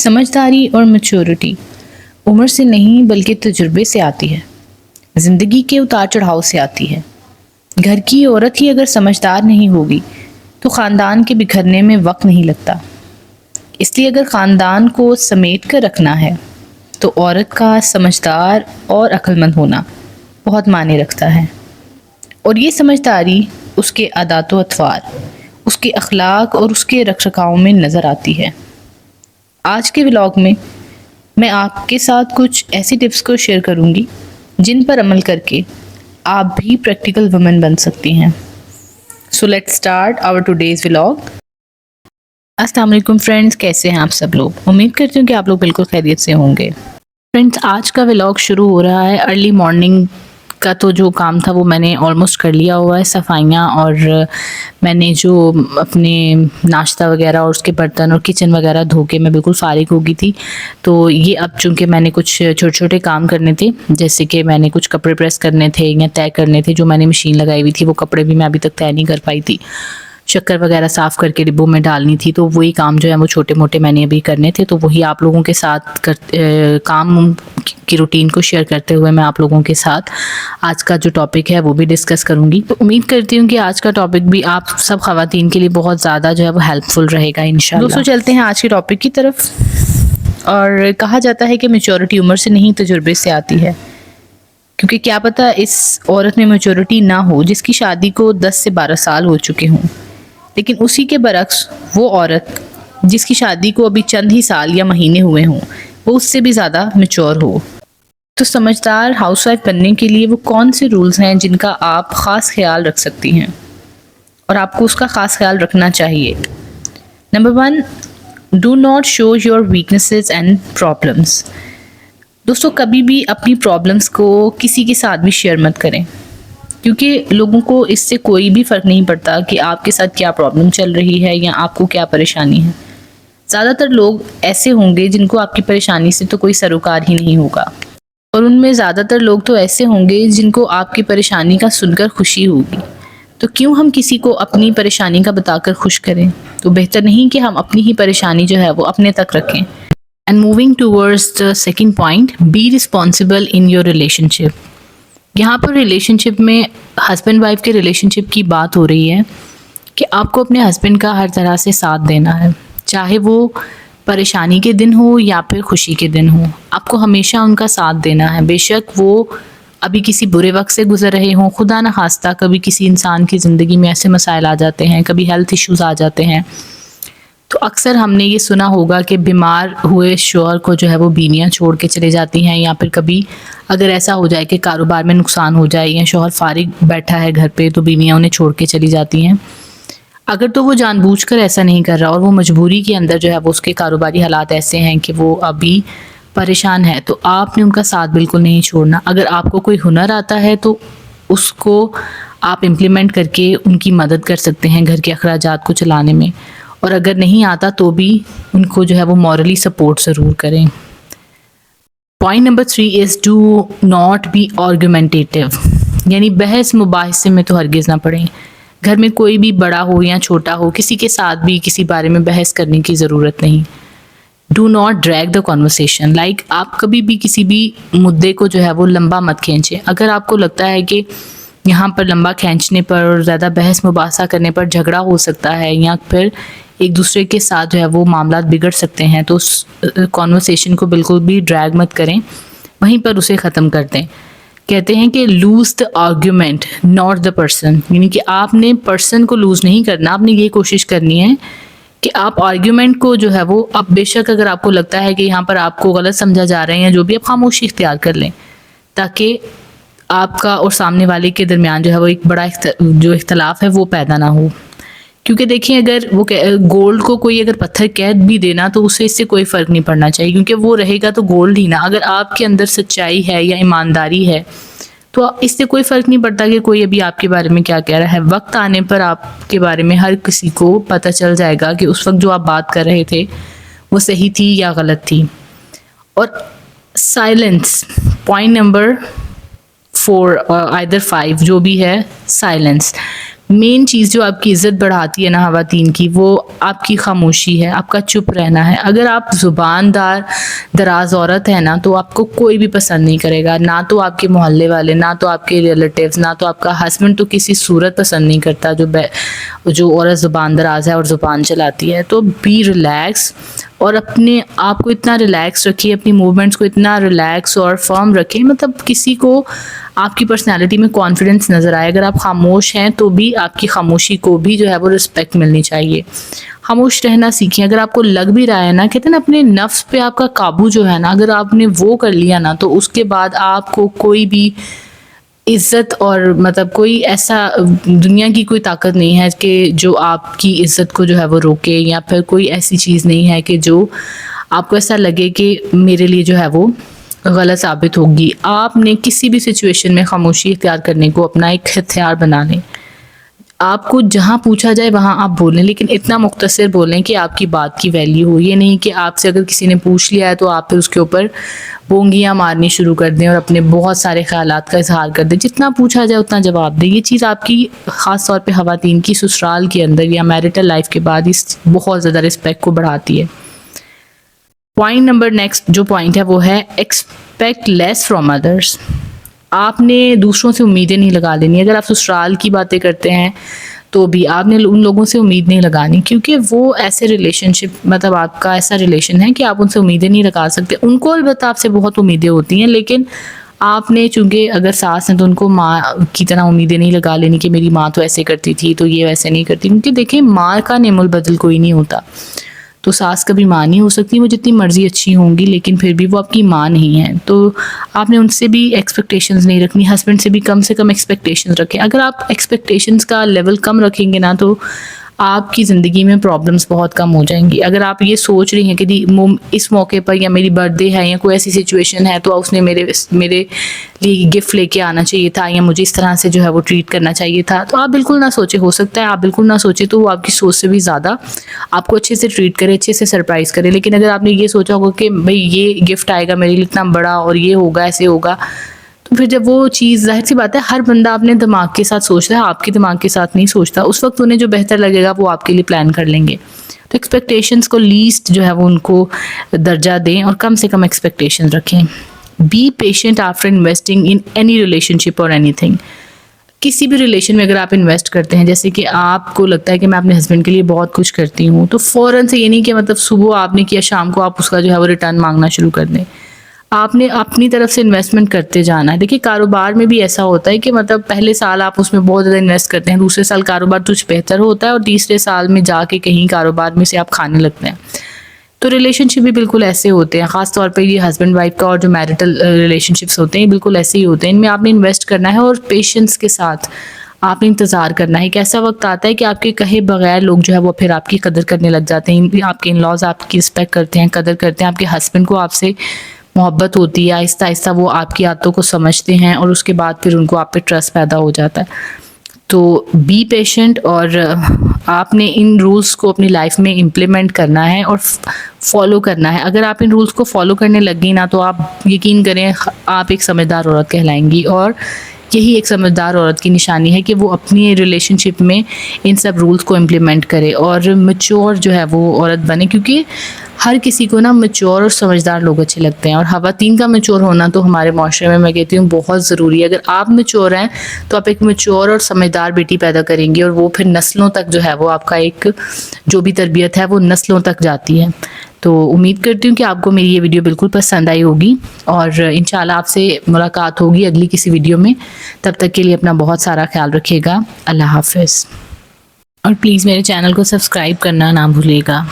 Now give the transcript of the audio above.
سمجھداری اور میچورٹی عمر سے نہیں بلکہ تجربے سے آتی ہے، زندگی کے اتار چڑھاؤ سے آتی ہے۔ گھر کی عورت ہی اگر سمجھدار نہیں ہوگی تو خاندان کے بکھرنے میں وقت نہیں لگتا۔ اس لیے اگر خاندان کو سمیٹ کر رکھنا ہے تو عورت کا سمجھدار اور عقل مند ہونا بہت معنی رکھتا ہے، اور یہ سمجھداری اس کے عادات و اطوار، اس کے اخلاق اور اس کے رکھ رکھاؤ میں نظر آتی ہے۔ آج کے ولاگ میں آپ کے ساتھ کچھ ایسی ٹپس کو شیئر کروں گی جن پر عمل کر کے آپ بھی پریکٹیکل وومن بن سکتی ہیں۔ So let's start our today's vlog. السلام علیکم فرینڈز، کیسے ہیں آپ سب لوگ؟ امید کرتی ہوں کہ آپ لوگ بالکل خیریت سے ہوں گے۔ فرینڈز، آج کا ولاگ شروع ہو رہا ہے ارلی مارننگ کا، تو جو کام تھا وہ میں نے آلموسٹ کر لیا ہوا ہے، صفائیاں، اور میں نے جو اپنے ناشتہ وغیرہ اور اس کے برتن اور کچن وغیرہ دھو کے میں بالکل فارغ ہو گئی تھی۔ تو یہ اب چونکہ میں نے کچھ چھوٹے چھوٹے کام کرنے تھے، جیسے کہ میں نے کچھ کپڑے پریس کرنے تھے یا طے کرنے تھے، جو میں نے مشین لگائی ہوئی تھی وہ کپڑے بھی میں ابھی تک طے نہیں کر پائی تھی، شکر وغیرہ صاف کر کے ڈبوں میں ڈالنی تھی، تو وہی کام جو ہے وہ چھوٹے موٹے میں نے ابھی کرنے تھے، تو وہی آپ لوگوں کے ساتھ کام کی روٹین کو شیئر کرتے ہوئے میں آپ لوگوں کے ساتھ آج کا جو ٹاپک ہے وہ بھی ڈسکس کروں گی۔ تو امید کرتی ہوں کہ آج کا ٹاپک بھی آپ سب خواتین کے لیے بہت زیادہ جو ہے وہ ہیلپ فل رہے گا انشاءاللہ۔ دوستوں، چلتے ہیں آج کے ٹاپک کی طرف۔ اور کہا جاتا ہے کہ میچورٹی عمر سے نہیں تجربے سے آتی ہے، کیونکہ کیا پتہ اس عورت میں میچورٹی نہ ہو جس کی شادی کو 10 سے 12 سال ہو چکے ہوں، لیکن اسی کے برعکس وہ عورت جس کی شادی کو ابھی چند ہی سال یا مہینے ہوئے ہوں وہ اس سے بھی زیادہ میچور ہو۔ تو سمجھدار ہاؤس وائف بننے کے لیے وہ کون سے رولز ہیں جن کا آپ خاص خیال رکھ سکتی ہیں، اور آپ کو اس کا خاص خیال رکھنا چاہیے۔ Number 1، do not show your weaknesses and problems. دوستوں، کبھی بھی اپنی پرابلمس کو کسی کے ساتھ بھی شیئر مت کریں، کیونکہ لوگوں کو اس سے کوئی بھی فرق نہیں پڑتا کہ آپ کے ساتھ کیا پرابلم چل رہی ہے یا آپ کو کیا پریشانی ہے۔ زیادہ تر لوگ ایسے ہوں گے جن کو آپ کی پریشانی سے تو کوئی سروکار ہی نہیں ہوگا، اور ان میں زیادہ تر لوگ تو ایسے ہوں گے جن کو آپ کی پریشانی کا سن کر خوشی ہوگی۔ تو کیوں ہم کسی کو اپنی پریشانی کا بتا کر خوش کریں؟ تو بہتر نہیں کہ ہم اپنی ہی پریشانی جو ہے وہ اپنے تک رکھیں۔ And moving towards the second point, be responsible in your relationship. یہاں پر ریلیشن شپ میں ہسبینڈ وائف کے ریلیشن شپ کی بات ہو رہی ہے کہ آپ کو اپنے ہسبینڈ کا ہر طرح سے ساتھ دینا ہے، چاہے وہ پریشانی کے دن ہو یا پھر خوشی کے دن ہو، آپ کو ہمیشہ ان کا ساتھ دینا ہے۔ بے شک وہ ابھی کسی برے وقت سے گزر رہے ہوں، خدا نخواستہ کبھی کسی انسان کی زندگی میں ایسے مسائل آ جاتے ہیں، کبھی ہیلتھ ایشوز آ جاتے ہیں، تو اکثر ہم نے یہ سنا ہوگا کہ بیمار ہوئے شوہر کو جو ہے وہ بیویاں چھوڑ کے چلے جاتی ہیں، یا پھر کبھی اگر ایسا ہو جائے کہ کاروبار میں نقصان ہو جائے یا شوہر فارغ بیٹھا ہے گھر پہ تو بیویاں انہیں چھوڑ کے چلی جاتی ہیں۔ اگر تو وہ جان بوجھ کر ایسا نہیں کر رہا اور وہ مجبوری کے اندر جو ہے وہ اس کے کاروباری حالات ایسے ہیں کہ وہ ابھی پریشان ہے، تو آپ نے ان کا ساتھ بالکل نہیں چھوڑنا۔ اگر آپ کو کوئی ہنر آتا ہے تو اس کو آپ امپلیمنٹ کر کے ان کی مدد کر سکتے ہیں گھر کے اخراجات کو چلانے میں، اور اگر نہیں آتا تو بھی ان کو جو ہے وہ مورلی سپورٹ ضرور کریں۔ Point number 3 is do not be argumentative, یعنی بحث مباحثے میں تو ہرگز نہ پڑیں۔ گھر میں کوئی بھی بڑا ہو یا چھوٹا ہو، کسی کے ساتھ بھی کسی بارے میں بحث کرنے کی ضرورت نہیں۔ Do not drag the conversation, like آپ کبھی بھی کسی بھی مدعے کو جو ہے وہ لمبا مت کھینچیں۔ اگر آپ کو لگتا ہے کہ یہاں پر لمبا کھینچنے پر، زیادہ بحث مباحثہ کرنے پر جھگڑا ہو سکتا ہے یا پھر ایک دوسرے کے ساتھ جو ہے وہ معاملات بگڑ سکتے ہیں، تو اس کنورسیشن کو بالکل بھی ڈریگ مت کریں، وہیں پر اسے ختم کر دیں۔ کہتے ہیں کہ lose the argument not the person, یعنی کہ آپ نے پرسن کو لوز نہیں کرنا، آپ نے یہ کوشش کرنی ہے کہ آپ آرگیومنٹ کو جو ہے وہ، اب بے شک اگر آپ کو لگتا ہے کہ یہاں پر آپ کو غلط سمجھا جا رہا ہے یا جو بھی، آپ خاموشی اختیار کر لیں، تاکہ آپ کا اور سامنے والے کے درمیان جو ہے وہ ایک بڑا جو اختلاف ہے وہ پیدا نہ ہو۔ کیونکہ دیکھیں، اگر وہ گولڈ کو کوئی اگر پتھر قید بھی دینا تو اسے اس سے کوئی فرق نہیں پڑنا چاہیے، کیونکہ وہ رہے گا تو گولڈ ہی نا۔ اگر آپ کے اندر سچائی ہے یا ایمانداری ہے تو اس سے کوئی فرق نہیں پڑتا کہ کوئی ابھی آپ کے بارے میں کیا کہہ رہا ہے۔ وقت آنے پر آپ کے بارے میں ہر کسی کو پتہ چل جائے گا کہ اس وقت جو آپ بات کر رہے تھے وہ صحیح تھی یا غلط تھی۔ اور سائلنس، پوائنٹ نمبر 4 اور آئدر 5 جو بھی ہے، سائلنس، مین چیز جو آپ کی عزت بڑھاتی ہے نا خواتین کی، وہ آپ کی خاموشی ہے، آپ کا چپ رہنا ہے. اگر آپ زبان دراز عورت ہے نا تو آپ کو کوئی بھی پسند نہیں کرے گا، نہ تو آپ کے محلے والے، نہ تو آپ کے ریلیٹیوز، نہ تو آپ کا ہسبینڈ تو کسی صورت پسند نہیں کرتا جو عورت زبان دراز ہے اور زبان چلاتی ہے. تو بی ریلیکس اور اپنے آپ کو اتنا ریلیکس رکھیے، اپنی موومنٹس کو اتنا ریلیکس اور فرم رکھیں، مطلب کسی کو آپ کی پرسنالٹی میں کانفیڈنس نظر آئے. اگر آپ خاموش ہیں تو بھی آپ کی خاموشی کو بھی جو ہے وہ رسپیکٹ ملنی چاہیے. خاموش رہنا سیکھیں. اگر آپ کو لگ بھی رہا ہے نا، کہتے ہیں نا اپنے نفس پہ آپ کا قابو جو ہے نا، اگر آپ نے وہ کر لیا نا تو اس کے بعد آپ کو کوئی بھی عزت اور مطلب کوئی ایسا دنیا کی کوئی طاقت نہیں ہے کہ جو آپ کی عزت کو جو ہے وہ روکے، یا پھر کوئی ایسی چیز نہیں ہے کہ جو آپ کو ایسا لگے کہ میرے لیے جو ہے وہ غلط ثابت ہوگی. آپ نے کسی بھی سچویشن میں خاموشی اختیار کرنے کو اپنا ایک ہتھیار بنا لیں. آپ کو جہاں پوچھا جائے وہاں آپ بولیں، لیکن اتنا مختصر بولیں کہ آپ کی بات کی ویلیو ہو. یہ نہیں کہ آپ سے اگر کسی نے پوچھ لیا ہے تو آپ پھر اس کے اوپر بونگیاں مارنی شروع کر دیں اور اپنے بہت سارے خیالات کا اظہار کر دیں. جتنا پوچھا جائے اتنا جواب دیں. یہ چیز آپ کی خاص طور پہ خواتین کی سسرال کے اندر یا میرٹل لائف کے بعد اس بہت زیادہ رسپیکٹ کو بڑھاتی ہے. پوائنٹ نمبر نیکسٹ جو پوائنٹ ہے وہ ہے ایکسپیکٹ لیس فرام ادرس. آپ نے دوسروں سے امیدیں نہیں لگا لینی. اگر آپ سسرال کی باتیں کرتے ہیں تو بھی آپ نے ان لوگوں سے امید نہیں لگانی، کیونکہ وہ ایسے ریلیشن شپ، مطلب آپ کا ایسا ریلیشن ہے کہ آپ ان سے امیدیں نہیں لگا سکتے. ان کو البتہ آپ سے بہت امیدیں ہوتی ہیں، لیکن آپ نے چونکہ اگر ساس ہیں تو ان کو ماں کی طرح امیدیں نہیں لگا لینی کہ میری ماں تو ایسے کرتی تھی تو یہ ویسے نہیں کرتی. کیونکہ دیکھیں ماں کا نعم البدل کوئی نہیں ہوتا. تو ساس کبھی ماں نہیں ہو سکتی، وہ جتنی مرضی اچھی ہوں گی لیکن پھر بھی وہ آپ کی ماں نہیں ہے. تو آپ نے ان سے بھی ایکسپیکٹیشنز نہیں رکھنی. ہسبینڈ سے بھی کم ایکسپیکٹیشنز رکھیں. اگر آپ ایکسپیکٹیشنز کا لیول کم رکھیں گے نا تو آپ کی زندگی میں پرابلمس بہت کم ہو جائیں گی. اگر آپ یہ سوچ رہی ہیں کہ اس موقع پر یا میری برتھ ڈے ہے یا کوئی ایسی سچویشن ہے تو اس نے میرے لیے گفٹ لے کے آنا چاہیے تھا یا مجھے اس طرح سے جو ہے وہ ٹریٹ کرنا چاہیے تھا، تو آپ بالکل نہ سوچیں. ہو سکتا ہے آپ بالکل نہ سوچیں تو وہ آپ کی سوچ سے بھی زیادہ آپ کو اچھے سے ٹریٹ کرے، اچھے سے سرپرائز کرے. لیکن اگر آپ نے یہ سوچا ہوگا کہ بھئی یہ گفٹ آئے گا میرے لیے اتنا بڑا اور یہ ہوگا ایسے ہوگا، تو پھر جب وہ چیز، ظاہر سی بات ہے ہر بندہ اپنے دماغ کے ساتھ سوچتا ہے، آپ کے دماغ کے ساتھ نہیں سوچتا. اس وقت انہیں جو بہتر لگے گا وہ آپ کے لیے پلان کر لیں گے. تو ایکسپیکٹیشنز کو لیسٹ جو ہے وہ ان کو درجہ دیں اور کم سے کم ایکسپیکٹیشنز رکھیں. Be patient after investing in any relationship اور اینی تھنگ. کسی بھی ریلیشن میں اگر آپ انویسٹ کرتے ہیں، جیسے کہ آپ کو لگتا ہے کہ میں اپنے ہسبینڈ کے لیے بہت کچھ کرتی ہوں، تو فوراً سے یہ نہیں کہ مطلب صبح آپ نے کیا شام کو آپ اس کا جو ہے وہ ریٹرن مانگنا شروع کر دیں. آپ نے اپنی طرف سے انویسٹمنٹ کرتے جانا ہے. دیکھیے کاروبار میں بھی ایسا ہوتا ہے کہ مطلب پہلے سال آپ اس میں بہت زیادہ انویسٹ کرتے ہیں، دوسرے سال کاروبار کچھ بہتر ہوتا ہے اور تیسرے سال میں جا کے کہیں کاروبار میں سے آپ کھانے لگتے ہیں. تو ریلیشن شپ بھی بالکل ایسے ہوتے ہیں، خاص طور پہ یہ ہسبینڈ وائف کا اور جو میرٹل ریلیشن شپس ہوتے ہیں بالکل ایسے ہی ہوتے ہیں. ان میں آپ نے انویسٹ کرنا ہے اور پیشنس کے ساتھ آپ نے انتظار کرنا ہے. ایک ایسا وقت آتا ہے کہ آپ کے کہے بغیر لوگ جو ہے وہ پھر آپ کی قدر کرنے لگ جاتے ہیں. آپ کے ان لاز آپ کی رسپیکٹ کرتے ہیں، قدر کرتے ہیں. آپ کے ہسبینڈ کو آپ سے محبت ہوتی ہے، آہستہ آہستہ وہ آپ کی عادتوں کو سمجھتے ہیں اور اس کے بعد پھر ان کو آپ پہ ٹرسٹ پیدا ہو جاتا ہے. تو بی پیشنٹ اور آپ نے ان رولز کو اپنی لائف میں امپلیمنٹ کرنا ہے اور فالو کرنا ہے. اگر آپ ان رولز کو فالو کرنے لگ گئی نا تو آپ یقین کریں آپ ایک سمجھدار عورت کہلائیں گی. اور یہی ایک سمجھدار عورت کی نشانی ہے کہ وہ اپنی ریلیشن شپ میں ان سب رولز کو امپلیمنٹ کرے اور میچور جو ہے وہ عورت بنے. کیونکہ ہر کسی کو نا میچور اور سمجھدار لوگ اچھے لگتے ہیں، اور خواتین کا میچور ہونا تو ہمارے معاشرے میں کہتی ہوں بہت ضروری ہے. اگر آپ میچور ہیں تو آپ ایک میچور اور سمجھدار بیٹی پیدا کریں گے اور وہ پھر نسلوں تک جو ہے وہ آپ کا ایک جو بھی تربیت ہے وہ نسلوں تک جاتی ہے. تو امید کرتی ہوں کہ آپ کو میری یہ ویڈیو بالکل پسند آئی ہوگی اور انشاءاللہ آپ سے ملاقات ہوگی اگلی کسی ویڈیو میں. تب تک کے لیے اپنا بہت سارا خیال رکھیے گا. اللہ حافظ. اور پلیز میرے چینل کو سبسکرائب کرنا نہ بھولیے گا.